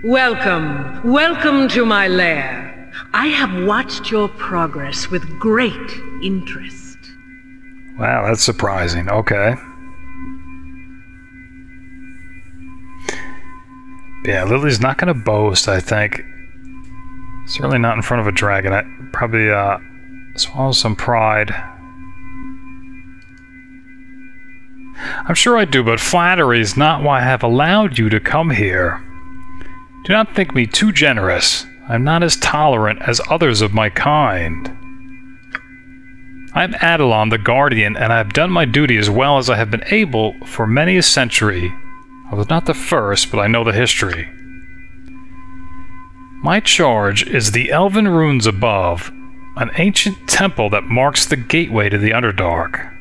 Welcome. Welcome to my lair. I have watched your progress with great interest. Wow, that's surprising. Okay. Yeah, Lilly's not going to boast, I think. Certainly not in front of a dragon. I probably swallow some pride. I'm sure I do, but flattery is not why I have allowed you to come here. Do not think me too generous. I'm not as tolerant as others of my kind. I'm Adalon, the Guardian, and I have done my duty as well as I have been able for many a century. I was not the first, but I know the history. My charge is the elven runes above, an ancient temple that marks the gateway to the Underdark.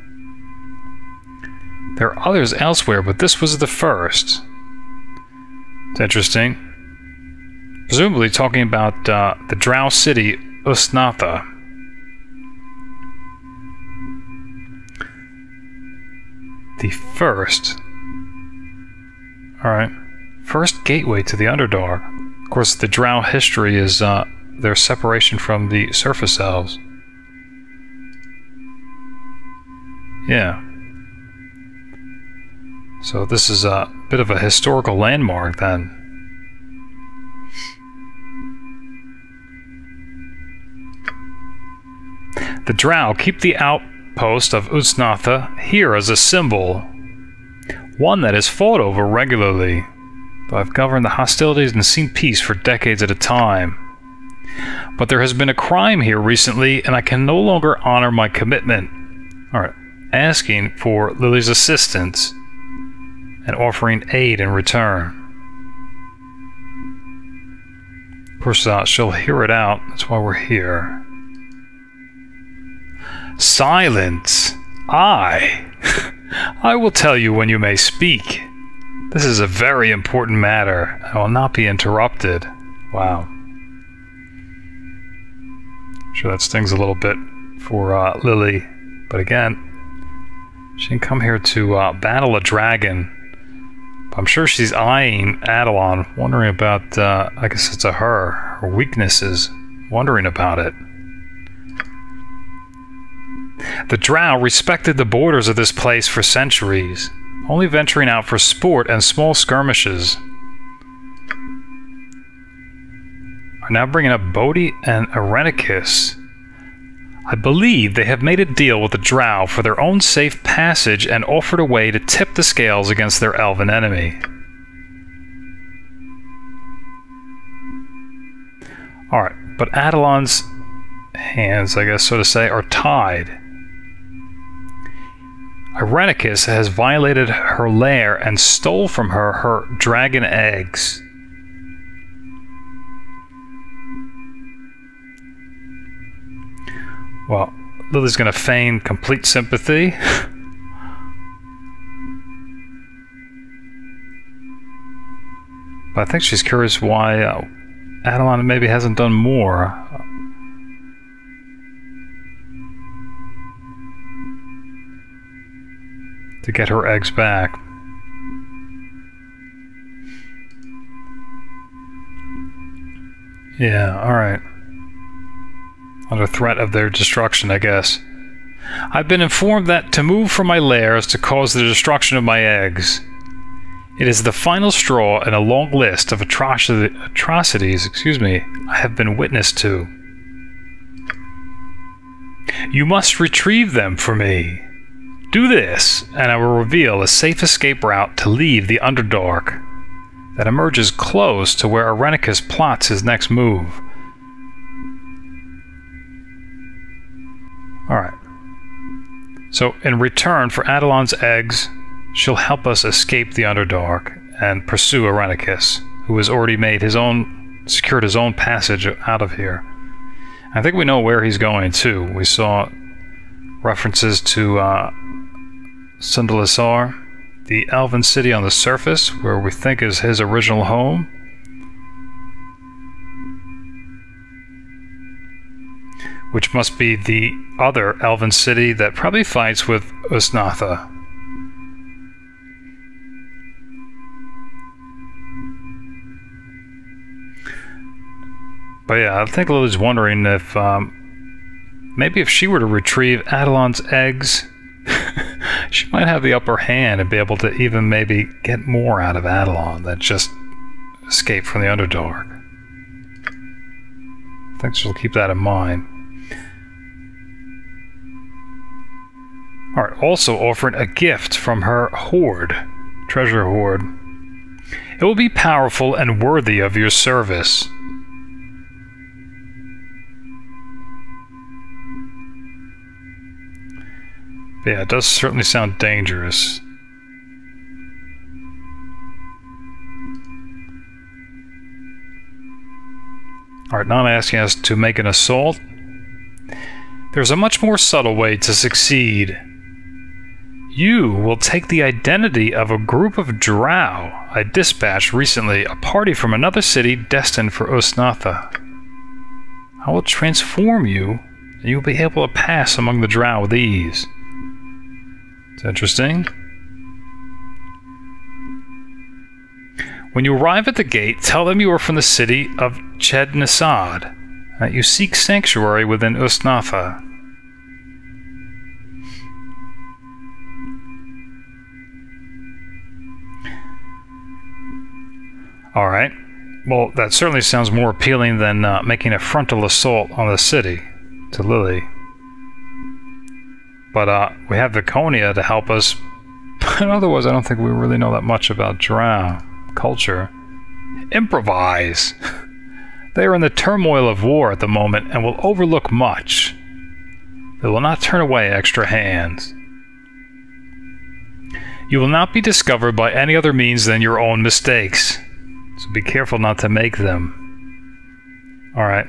There are others elsewhere, but this was the first. It's interesting. Presumably talking about the drow city, Ust Natha. The first. Alright. First gateway to the Underdark. Of course, the drow history is their separation from the surface elves. Yeah. So this is a bit of a historical landmark then. The drow keep the outpost of Ust Natha here as a symbol, one that is fought over regularly, though I've governed the hostilities and seen peace for decades at a time. But there has been a crime here recently, and I can no longer honor my commitment. Alright, asking for Lilly's assistance and offering aid in return. Of course, she'll hear it out. That's why we're here. Silence! I will tell you when you may speak. This is a very important matter. I will not be interrupted. Wow. Sure, that stings a little bit for Lilly. But again, she didn't come here to battle a dragon. I'm sure she's eyeing Adalon, wondering about, I guess it's her weaknesses, wondering about it. The drow respected the borders of this place for centuries, only venturing out for sport and small skirmishes. Are now bringing up Bodhi and Irenicus. I believe they have made a deal with the drow for their own safe passage and offered a way to tip the scales against their elven enemy. Alright, but Adalon's hands, I guess so to say, are tied. Irenicus has violated her lair and stole from her dragon eggs. Well, Lilly's going to feign complete sympathy. But I think she's curious why Adalon maybe hasn't done more. To get her eggs back. Yeah, alright. Under threat of their destruction, I guess. I've been informed that to move from my lair is to cause the destruction of my eggs. It is the final straw in a long list of atrocities, I have been witness to. You must retrieve them for me. Do this, and I will reveal a safe escape route to leave the Underdark that emerges close to where Irenicus plots his next move. Alright. So, in return for Adalon's eggs, she'll help us escape the Underdark and pursue Irenicus, who has already secured his own passage out of here. I think we know where he's going, too. We saw references to Sundalisar, the elven city on the surface, where we think is his original home. Which must be the other elven city that probably fights with Ust Natha. But yeah, I think Lily's wondering if maybe if she were to retrieve Adalon's eggs, she might have the upper hand and be able to even maybe get more out of Adalon than just escape from the Underdark. I think she'll keep that in mind. Alright, also offered a gift from her hoard, treasure hoard. It will be powerful and worthy of your service. Yeah, it does certainly sound dangerous. Alright, not asking us to make an assault. There's a much more subtle way to succeed. You will take the identity of a group of drow I dispatched recently, a party from another city destined for Ust Natha. I will transform you, and you will be able to pass among the drow with ease. It's interesting. When you arrive at the gate, tell them you are from the city of Chednisad, that you seek sanctuary within Ust Natha. Alright. Well, that certainly sounds more appealing than making a frontal assault on the city to Lilly. But we have Viconia to help us. But otherwise, I don't think we really know that much about drow culture. Improvise! They are in the turmoil of war at the moment and will overlook much. They will not turn away extra hands. You will not be discovered by any other means than your own mistakes. So be careful not to make them. Alright.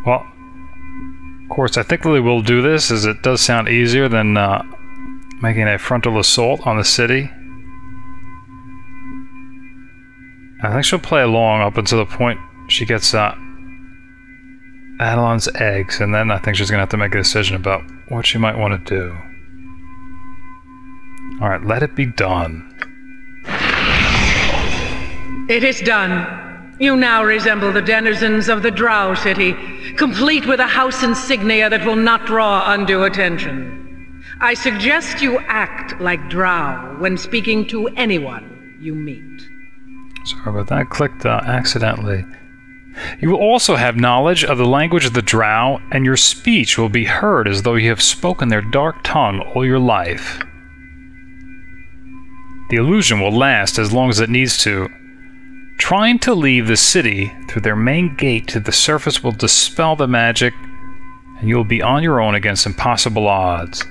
Well, of course, I think Lilly will do this, as it does sound easier than making a frontal assault on the city. I think she'll play along up until the point she gets Adalon's eggs, and then I think she's going to have to make a decision about what she might want to do. Alright, let it be done. It is done. You now resemble the denizens of the Drow city, complete with a house insignia that will not draw undue attention. I suggest you act like Drow when speaking to anyone you meet. Sorry about that. I clicked accidentally. You will also have knowledge of the language of the Drow, and your speech will be heard as though you have spoken their dark tongue all your life. The illusion will last as long as it needs to. Trying to leave the city through their main gate to the surface will dispel the magic, and you will be on your own against impossible odds.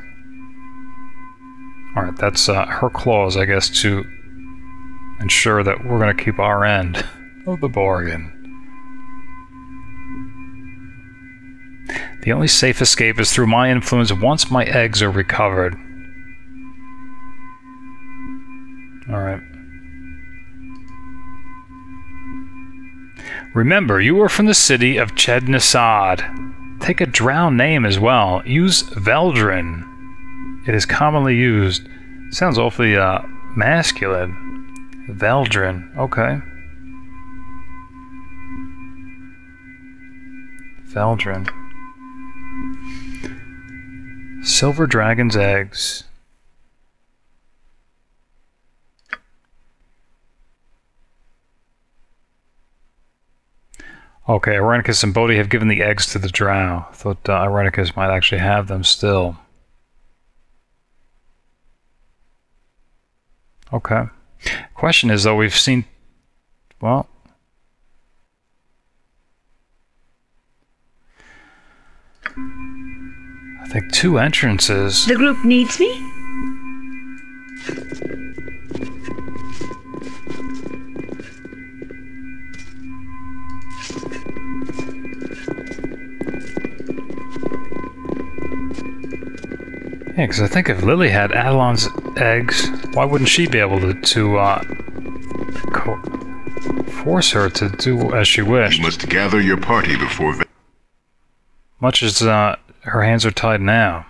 Alright, that's her clause, I guess, to ensure that we're going to keep our end of the bargain. The only safe escape is through my influence once my eggs are recovered. Alright. Remember, you are from the city of Chednisad. Take a drow name as well. Use Veldrin. It is commonly used. Sounds awfully masculine. Veldrin. Okay. Veldrin. Silver dragon's eggs. Okay, Irenicus and Bodhi have given the eggs to the drow. I thought Irenicus might actually have them still. Okay. Question is, though, we've seen... Well... I think 2 entrances. The group needs me? Yeah, because I think if Lilly had Adalon's eggs, why wouldn't she be able to force her to do as she wished? You must gather your party before... Much as her hands are tied now.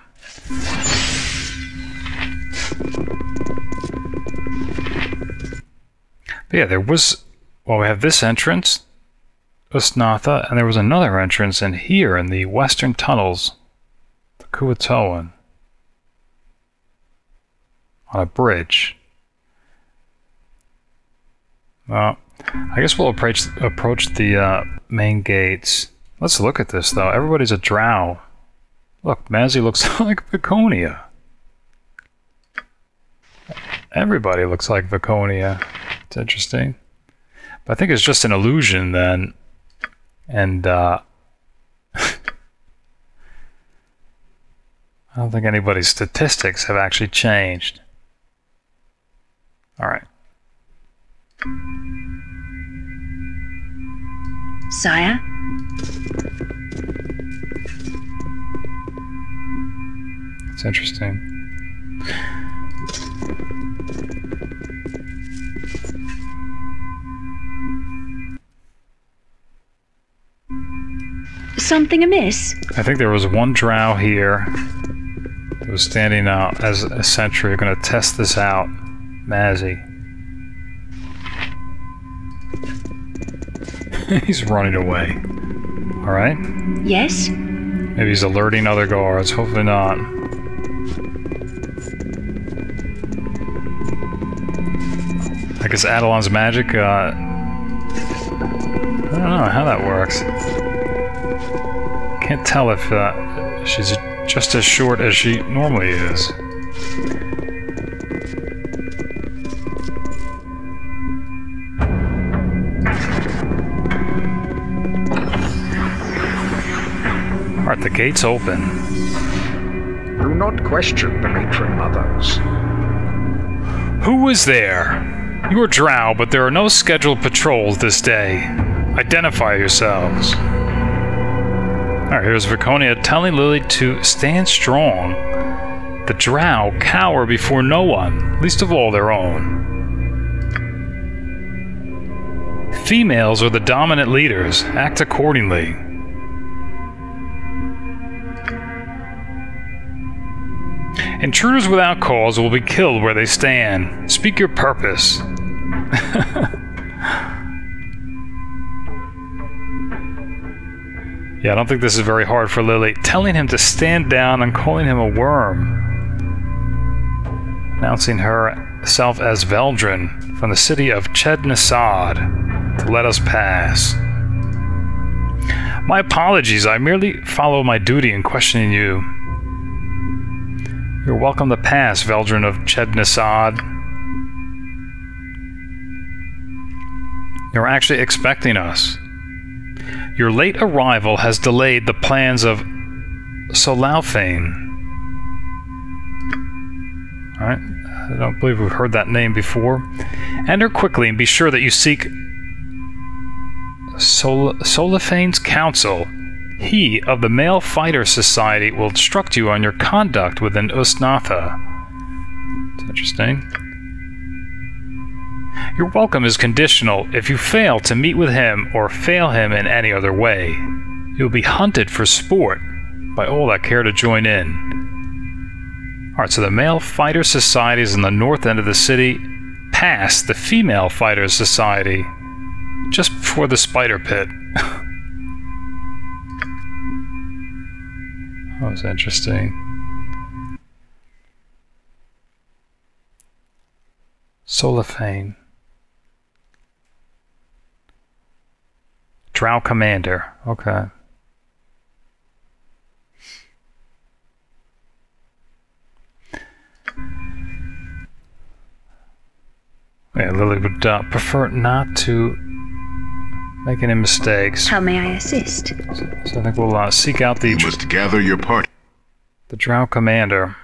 But yeah, there was... Well, we have this entrance. Ust Natha, and there was another entrance in here in the western tunnels. The Kuatoan. On a bridge. Well, I guess we'll approach the main gates. Let's look at this, though. Everybody's a drow. Look, Mazzy looks like Viconia. Everybody looks like Viconia. It's interesting. But I think it's just an illusion, then. And, I don't think anybody's statistics have actually changed. Alright. Sire? It's interesting. Something amiss? I think there was one drow here who was standing out as a sentry. Going to test this out. Mazzy. He's running away. Alright. Yes? Maybe he's alerting other guards. Hopefully not. I guess Adalon's magic, I don't know how that works. Can't tell if she's just as short as she normally is. Alright, the gate's open. Do not question the matron mothers. Who is there? You are drow, but there are no scheduled patrols this day. Identify yourselves. Alright, here's Viconia telling Lilly to stand strong. The drow cower before no one, least of all their own. Females are the dominant leaders. Act accordingly. Intruders without cause will be killed where they stand. Speak your purpose. Yeah, I don't think this is very hard for Lilly. Telling him to stand down and calling him a worm. Announcing herself as Veldrin from the city of Chednasad to let us pass. My apologies, I merely follow my duty in questioning you. You're welcome to pass, Veldrin of Chednasad. You're actually expecting us. Your late arrival has delayed the plans of Solauphane. Alright, I don't believe we've heard that name before. Enter quickly and be sure that you seek Solaphane's counsel. He of the Male Fighter Society will instruct you on your conduct within Ust Natha. It's interesting. Your welcome is conditional. If you fail to meet with him or fail him in any other way, you will be hunted for sport by all that care to join in. Alright, so the Male Fighter Society is in the north end of the city, past the Female Fighter Society, just before the Spider Pit. That was interesting. Solauphane. Drow Commander. Okay. Yeah, Lilly would prefer not to make any mistakes. How may I assist? So I think we'll seek out the... You must gather your party. The Drow Commander.